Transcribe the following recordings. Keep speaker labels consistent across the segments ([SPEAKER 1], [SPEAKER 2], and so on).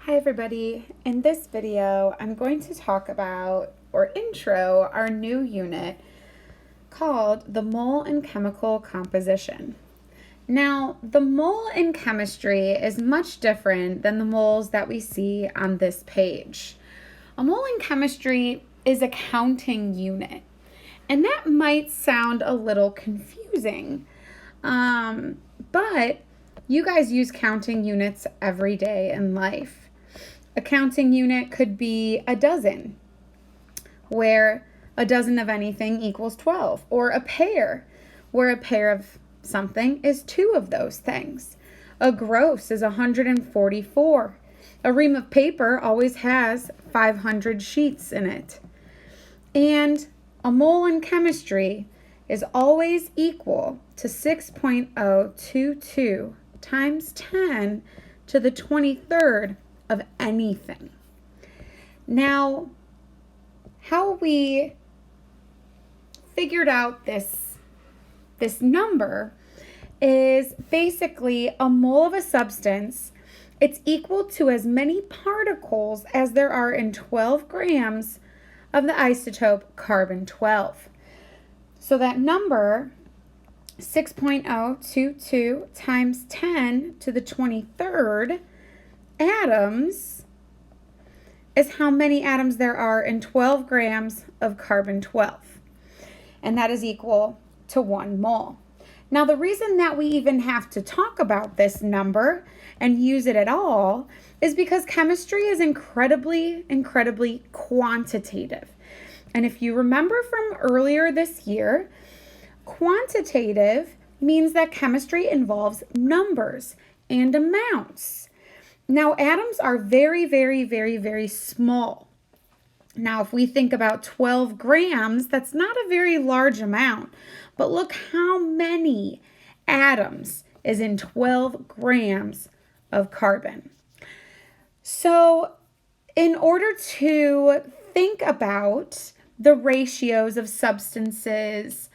[SPEAKER 1] Hi everybody. In this video, I'm going to talk about or intro our new unit called the mole and chemical composition. Now, the mole in chemistry is much different than the moles that we see on this page. A mole in chemistry is a counting unit, and that might sound a little confusing, but you guys use counting units every day in life. A counting unit could be a dozen, where a dozen of anything equals 12, or a pair, where a pair of something is two of those things. A gross is 144. A ream of paper always has 500 sheets in it. And a mole in chemistry is always equal to 6.022 times 10 to the 23rd of anything. Now, how we figured out this number is basically a mole of a substance. It's equal to as many particles as there are in 12 grams of the isotope carbon-12. So that number, 6.022 times 10 to the 23rd atoms, is how many atoms there are in 12 grams of carbon-12. And that is equal to 1 mole. Now, the reason that we even have to talk about this number and use it at all is because chemistry is incredibly quantitative. And if you remember from earlier this year, quantitative means that chemistry involves numbers and amounts. Now, atoms are very small. Now, if we think about 12 grams, that's not a very large amount, but look how many atoms is in 12 grams of carbon. So, in order to think about the ratios of substances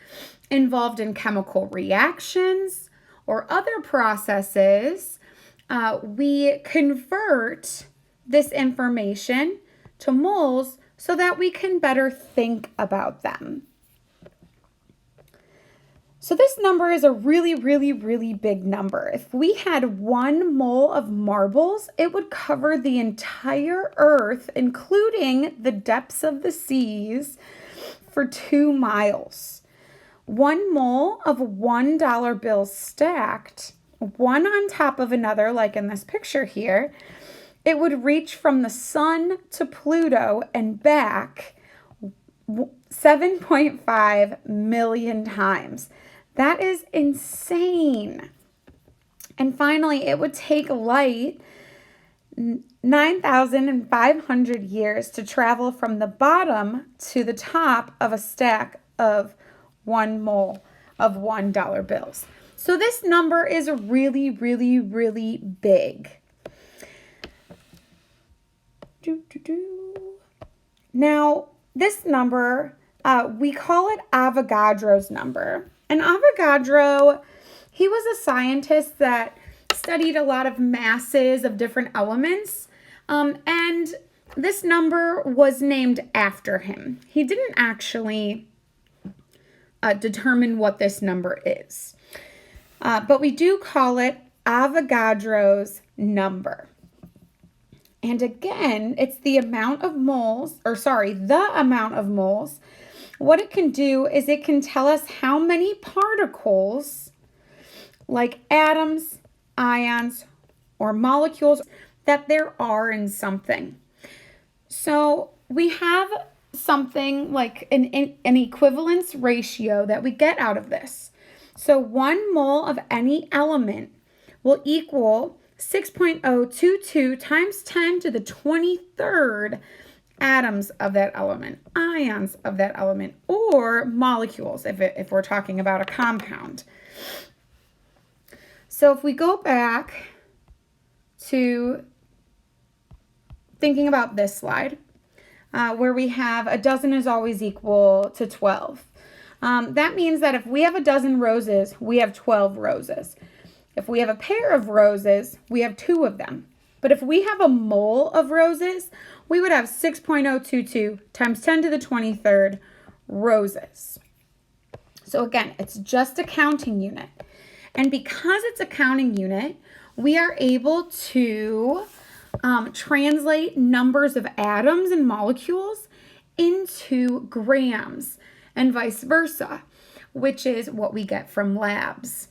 [SPEAKER 1] involved in chemical reactions or other processes, we convert this information to moles so that we can better think about them. So this number is a really big number. If we had 1 mole of marbles, it would cover the entire earth, including the depths of the seas, for 2 miles. 1 mole of $1 bills stacked, one on top of another, like in this picture here, it would reach from the sun to Pluto and back 7.5 million times. That is insane. And finally, it would take light 9,500 years to travel from the bottom to the top of a stack of 1 mole of $1 bills. So this number is really big. Now, this number, we call it Avogadro's number. And Avogadro, he was a scientist that studied a lot of masses of different elements. And this number was named after him. He didn't actually determine what this number is. But we do call it Avogadro's number. And again, it's the amount of moles. What it can do is it can tell us how many particles, like atoms, ions, or molecules, that there are in something. So we have something like an equivalence ratio that we get out of this. So 1 mole of any element will equal 6.022 times 10 to the 23rd atoms of that element, ions of that element, or molecules if we're talking about a compound. So if we go back to thinking about this slide, where we have a dozen is always equal to 12. That means that if we have a dozen roses, we have 12 roses. If we have a pair of roses, we have 2 of them. But if we have a mole of roses, we would have 6.022 times 10 to the 23rd roses. So again, it's just a counting unit. And because it's a counting unit, we are able to translate numbers of atoms and molecules into grams and vice versa, which is what we get from labs.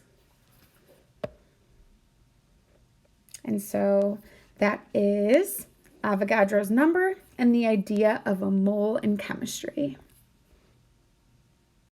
[SPEAKER 1] And so that is Avogadro's number and the idea of a mole in chemistry.